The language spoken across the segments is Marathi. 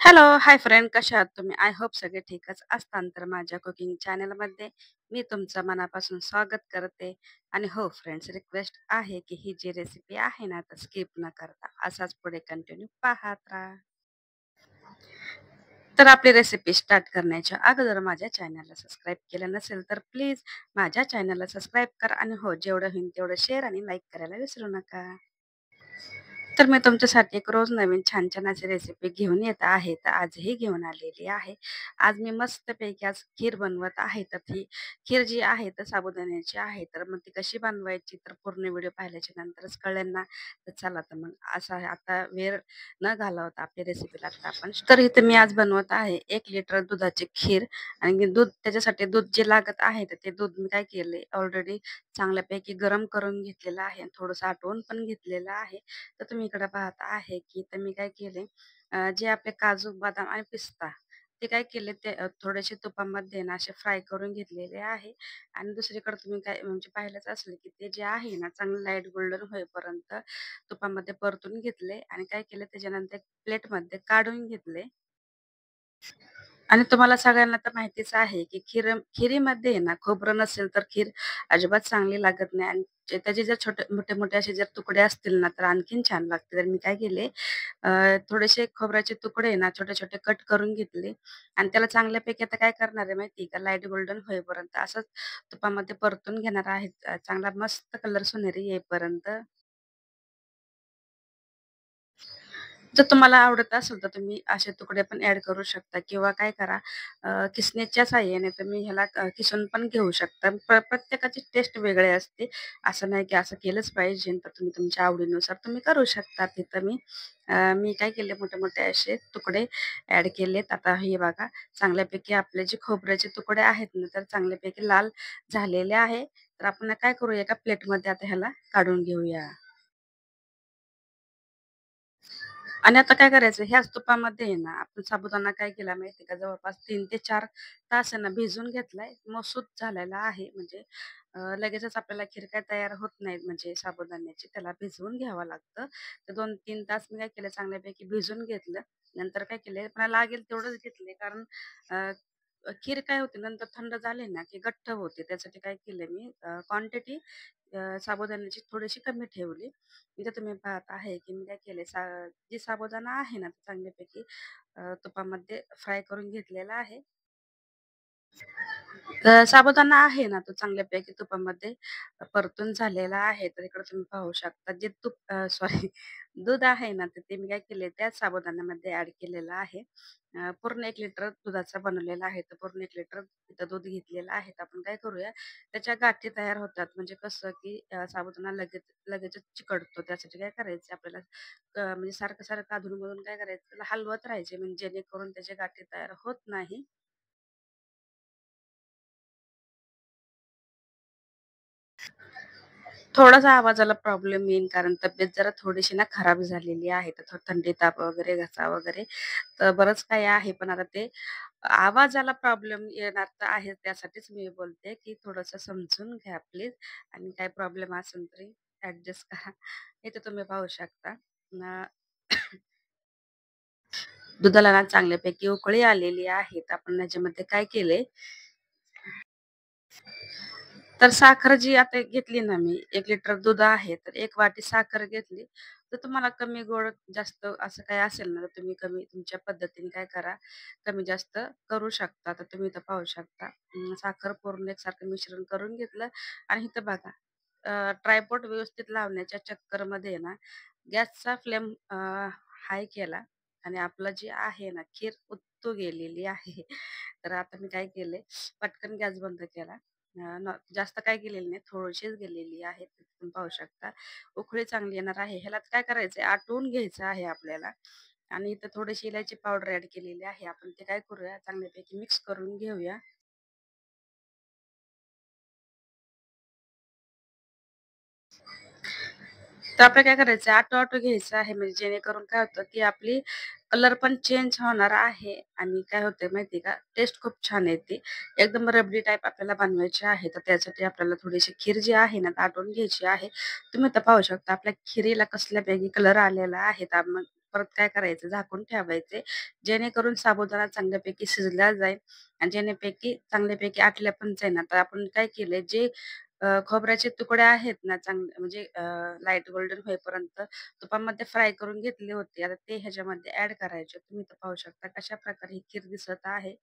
हॅलो, हाय फ्रेंड कशा आहात तुम्ही? आय होप सगळे ठीकच असताल. तर माझ्या कुकिंग चॅनलमध्ये मी तुमचं मनापासून स्वागत करते. आणि हो फ्रेंड्स, रिक्वेस्ट आहे की ही जी रेसिपी आहे ना, तर स्किप न करता असाच पुढे कंटिन्यू पाहत राहा. तर आपली रेसिपी स्टार्ट करण्याच्या अगोदर माझ्या चॅनलला सबस्क्राईब केलं नसेल तर प्लीज माझ्या चॅनलला सबस्क्राईब करा आणि हो, जेवढं होईल तेवढं शेअर आणि लाईक करायला विसरू नका. तर मी तुमच्यासाठी एक रोज नवीन छान-छान अशी रेसिपी घेऊन येत आहे. तर आजही घेऊन आलेली आहे. आज मी मस्तपैकी आज खीर बनवत आहे. तर ती खीर जी आहे तर साबुदाण्याची आहे. तर मग ती कशी बनवायची तर पूर्ण व्हिडिओ पाहिल्याच्या नंतरच कळेल ना. तर चला तर मग असा आहे आता वेळ न घालवता आपली रेसिपीला आता आपण तर इथे मी आज बनवत आहे 1 लिटर दुधाची खीर आणि दूध त्याच्यासाठी दूध जे लागत आहे तर ते दूध मी काय केले ऑलरेडी चांगल्यापैकी गरम करून घेतलेलं आहे आणि थोडंसं आटवून पण घेतलेलं आहे. तर तुम्ही इकडे पाहता आहे की तर मी काय केले जे आपले काजू, बदाम आणि पिस्ता ते काय केले ते थोडेसे तुपामध्ये ना असे फ्राय करून घेतलेले आहे. आणि दुसरीकडे तुम्ही काय म्हणजे पाहिलंच असेल की ते जे आहे ना चांगलं लाईट गोल्डन होईपर्यंत तुपामध्ये परतून घेतले आणि काय केले त्याच्यानंतर प्लेटमध्ये काढून घेतले. आणि तुम्हाला सगळ्यांना तर माहितीच आहे, की खिरीमध्ये आहे ना खोबरं नसेल तर खीर अजिबात चांगली लागत नाही आणि त्याचे जर मोठे-मोठे असे जर तुकडे असतील ना, तर आणखीन छान लागते. तर मी काय केले थोडेसे खोबऱ्याचे तुकडे आहे ना छोटे-छोटे कट करून घेतले आणि त्याला चांगल्यापैकी आता काय करणार आहे माहिती आहे का, लाईट गोल्डन होईपर्यंत असंच तुपामध्ये परतून घेणार आहे. चांगला मस्त कलर सोनेरी येईपर्यंत. जर तुम्हाला आवडत असेल तर तुम्ही असे तुकडे पण ॲड करू शकता किंवा काय करा किसणीच्या साहाय्याने तुम्ही ह्याला किसून पण घेऊ शकता. प्रत्येकाची टेस्ट वेगळी असते. असं नाही की असं केलंच पाहिजे, तर तुम्ही तुमच्या आवडीनुसार तुम्ही करू शकता. तिथं मी काय केले मोठे-मोठे असे तुकडे ॲड केलेत. आता हे बघा चांगल्यापैकी आपले जे खोबऱ्याचे तुकडे आहेत ना, तर चांगल्यापैकी लाल झालेले आहे. तर आपण काय करूया एका प्लेटमध्ये आता ह्याला काढून घेऊया. आणि आता काय करायचं ह्याच तुपामध्ये आहे ना, आपण साबुदाणा काय केला माहिती का, जवळपास 3 ते 4 तास आहे ना भिजवून घेतलाय. मसूत झालेला आहे. म्हणजे लगेचच आपल्याला खीर काय तयार होत नाही म्हणजे साबुदाण्याची. त्याला भिजवून घ्यावं लागतं. तर 2-3 तास मी काय केलं चांगल्यापैकी भिजवून घेतलं. नंतर काय केले मला लागेल तेवढंच घेतले कारण अ, खीर काय होते नंतर थंड झाली ना, की घट्ट होते. त्यासाठी काय केलं मी क्वांटिटी साबुदाण्याची थोडीशी कमी ठेवली. इथे तुम्ही पाहत आहे, की मी काय केले जी साबुदाणा आहे ना, चांगल्यापैकी तुपामध्ये फ्राय करून घेतलेला आहे. साबुदाणा आहे ना, तो चांगल्यापैकी तुपामध्ये परतून झालेला आहे. तर इकडे तुम्ही पाहू शकता जे सॉरी दूध आहे ना, तर ते मी काय केले त्याच साबुदाण्यामध्ये ॲड केलेलं आहे. पूर्ण 1 लिटर दुधाचा बनवलेला आहे. तर पूर्ण 1 लिटर तिथं दूध घेतलेलं आहे. तर आपण काय करूया, त्याच्या गाठी तयार होतात. म्हणजे कसं, की साबुदाणा लगेचच चिकटतो. त्यासाठी काय करायचं आपल्याला म्हणजे सारखं-सारखं अधून काय करायचं, त्याला हलवत राहायचे म्हणजे जेणेकरून त्याच्या गाठी तयार होत नाही. थोडासा आवाजाला प्रॉब्लेम येईल कारण तब्येत जरा थोडीशी ना खराब झालेली आहे. तर थंडी, ताप वगैरे, घसा वगैरे तर बरंच काही आहे. पण आता ते आवाजाला प्रॉब्लेम येणार तर आहे. त्यासाठीच मी बोलते, की थोडंसं समजून घ्या प्लीज आणि काही प्रॉब्लेम असेल तरी ॲडजस्ट करा. इथे तुम्ही पाहू शकता. अ, दुधाला ना चांगल्यापैकी उकळी आलेली आहे. तर आपण त्याच्यामध्ये काय केले तर साखर जी आता घेतली ना मी 1 लिटर दूध आहे, तर 1 वाटी साखर घेतली. तर तुम्हाला कमी गोड जास्त असं काही असेल ना, तर तुम्ही कमी तुमच्या पद्धतीने काय करा, कमी जास्त करू शकता. तर तुम्ही इथं पाहू शकता. साखर पूर्ण एकसारखं मिश्रण करून घेतलं आणि इथं बघा ट्रायपॉड व्यवस्थित लावण्याच्या चक्करमध्ये ना, गॅसचा फ्लेम हाय केला आणि आपलं जे आहे ना, खीर उत्तू गेलेली आहे. तर आता मी काय केले, पटकन गॅस बंद केला. जास्त काय केलेली नाही, थोडीशीच गेलेली आहे. तुम्ही पाहू शकता. उकळी चांगली येणार आहे. ह्याला काय करायचंय, आटवून घ्यायचं आहे आपल्याला आणि इथं थोडीशी इलायची पावडर ॲड केलेली आहे. आपण ते काय करूया, चांगल्यापैकी मिक्स करून घेऊया. तर आपल्याला काय करायचं आटू-आटू घ्यायचं आहे म्हणजे जेणेकरून काय होतं, की आपली कलर पण चेंज होणार आहे आणि काय होतंय माहिती आहे का, टेस्ट खूप छान येते. एकदम रबडी टाइप आपल्याला बनवायची आहे. तर त्यासाठी आपल्याला थोडीशी खीर जी आहे ना, दाटून घ्यायची आहे. तुम्ही आता पाहू शकता आपल्या खिरीला कसल्यापैकी कलर आलेला आहे. परत काय करायचं, झाकून ठेवायचे. जेणेकरून साबुदाणा चांगल्यापैकी शिजला जाईल आणि चांगल्यापैकी आटल्या पण जाईल ना. तर आपण काय केलंय, जे खोबऱ्याचे तुकडे आहेत ना, चांगले म्हणजे लाईट गोल्डन होईपर्यंत तुपामध्ये फ्राय करून घेतले होते. आता ते ह्याच्यामध्ये ॲड करायचे. तुम्ही तर पाहू शकता कशाप्रकारे ही खीर दिसत आहे.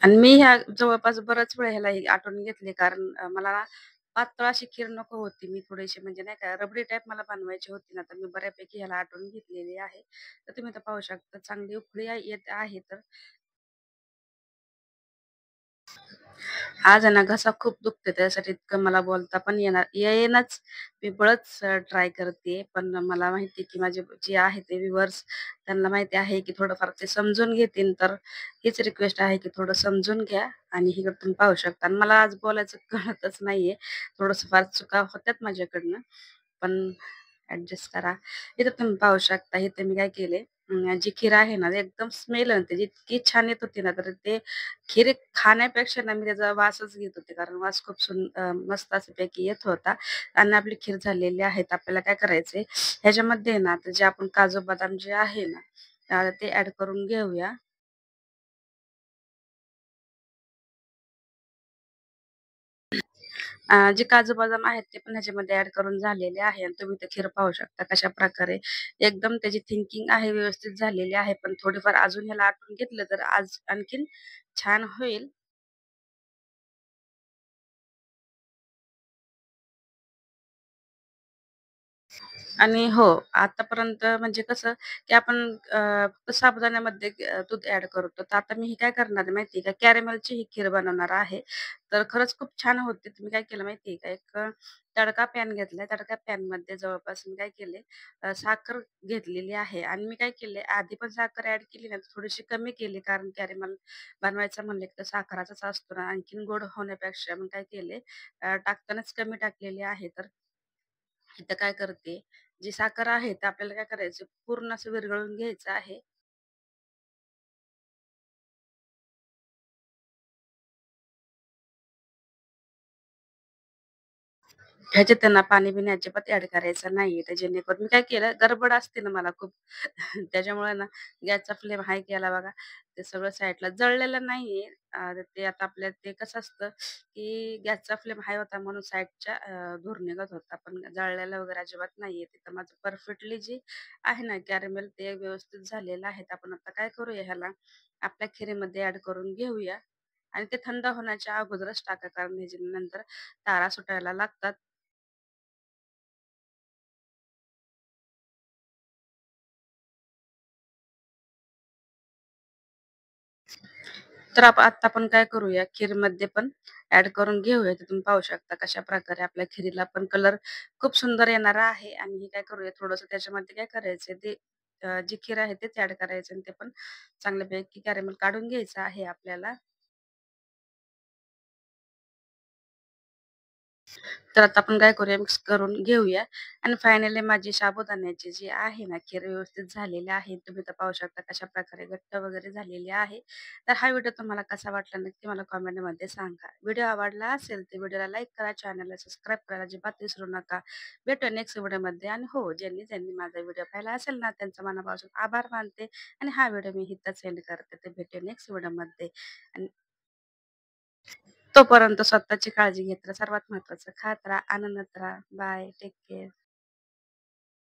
आणि मी ह्या जवळपास बराच वेळ ह्याला हे आटवून घेतले, कारण मला ना पातळ अशी खीर नको होती. मी थोडीशी म्हणजे नाही का रबडी टाईप मला बनवायची होती ना, तर मी बऱ्यापैकी ह्याला आटवून घेतलेली आहे. तर तुम्ही तर पाहू शकता चांगली उकळी येत आहे. तर आज आहे ना घसा खूप दुखते, त्यासाठी इतकं मला बोलता पण येईनाच. मी बळंच ट्राय करते. पण मला माहिती की माझे जे आहे ते व्ह्यूअर्स, त्यांना माहिती आहे की थोडंफार ते समजून घेतील. तर हीच रिक्वेस्ट आहे की थोडं समजून घ्या आणि इकडे तुम्ही पाहू शकता. आणि मला आज बोलायचं कळतच नाहीये. थोडंसं फार चुका होत्यात माझ्याकडनं. पण ॲडजस्ट करा. इथं तुम्ही पाहू शकता, इथे मी काय केले, जी खीर आहे ना, एकदम स्मेल आहे त्याची इतकी छान येत होती ना, तर ते खीर खाण्यापेक्षा ना मी त्याचा वासच घेत होते. कारण वास खूप मस्त असा पैकी येत होता. आणि आपली खीर झालेली आहे. तर आपल्याला काय करायचंय, ह्याच्यामध्ये ना, तर जे आपण काजू बदाम जे आहे ना, ते ॲड करून घेऊया. जे काजू बदाम आहेत ते पण ह्याच्यामध्ये ॲड करून झालेले आहे आणि तुम्ही ते खीर पाहू शकता कशाप्रकारे एकदम त्याची थिंकिंग आहे, व्यवस्थित झालेली आहे. पण थोडीफार अजून ह्याला आटवून घेतलं तर आज आणखीन छान होईल. आणि हो, आतापर्यंत म्हणजे कसं, की आपण फक्त साबुदाण्यामध्ये दूध ॲड करतो. तर आता मी ही काय करणार आहे माहिती आहे का, कॅरमेलची ही खीर बनवणार आहे. तर खरंच खूप छान होते. तर मी काय केलं माहिती आहे का, एक तडका पॅन घेतलाय. तडका पॅनमध्ये जवळपास मी काय केले, साखर घेतलेली आहे आणि मी काय केले, आधी पण साखर ॲड केली ना, तर थोडीशी कमी केली. कारण कॅरमेल बनवायचं म्हणलं की तर साखराचाच असतो ना, आणखीन गोड होण्यापेक्षा मग काय केले, टाकतानाच कमी टाकलेली आहे. तर इथं काय करते, जी साखर आहे तर आपल्याला काय करायचं, पूर्ण असं विरघळून घ्यायचं आहे. ह्याच्यात त्यांना पाणी-बिणी अजिबात ॲड करायचं नाहीये. तर जेणेकरून मी काय केलं, गडबड असते ना मला खूप. त्याच्यामुळे ना गॅसचा फ्लेम हाय केला बघा. ते सगळं साईडला जळलेलं नाहीये. ते आता आपल्या ते कसं असतं, की गॅसचा फ्लेम हाय होता म्हणून साईडच्या धूर निघत होता. पण जळलेलं वगैरे अजिबात नाहीये. तिथं माझं परफेक्टली जे आहे ना कॅरमेल ते व्यवस्थित झालेलं आहे. तर आपण आता काय करूया, ह्याला आपल्या खिरीमध्ये ॲड करून घेऊया आणि ते थंड होण्याच्या अगोदरच टाका. कारण ह्याच्या नंतर तारा सुटायला लागतात. तर आता आपण काय करूया, खीरमध्ये पण ॲड करून घेऊया. तर तुम्ही पाहू शकता कशाप्रकारे आपल्या खिरीला पण कलर खूप सुंदर येणारा आहे. आणि हे काय करूया, थोडंसं त्याच्यामध्ये काय करायचं, ते जी खीर आहे तेच ॲड करायचं आणि ते पण चांगल्यापैकी कॅरमेल काढून घ्यायचं आहे आपल्याला. तर आता आपण काय करूया, मिक्स करून घेऊया आणि फायनली माझी साबुदाण्याची जी आहे ना खीर व्यवस्थित झालेली आहे. तुम्ही तर पाहू शकता कशाप्रकारे घट्ट वगैरे झालेली आहे. तर हा व्हिडिओ तुम्हाला कसा वाटला नक्की मला कमेंटमध्ये सांगा. व्हिडिओ आवडला असेल तर व्हिडिओला लाईक करा, चॅनलला सबस्क्राईब करायला अजिबात विसरू नका. भेटूया नेक्स्ट व्हिडिओमध्ये. आणि हो, ज्यांनी माझा व्हिडिओ पाहिला असेल ना, त्यांचा मनापासून आभार मानते आणि हा व्हिडिओ मी इथंच सेंड करते. तर भेटूया नेक्स्ट व्हिडिओमध्ये. आणि तोपर्यंत स्वतःची काळजी घेत राहा. सर्वात महत्त्वाचं खात राहा, आनंदात राहा. बाय. Take care.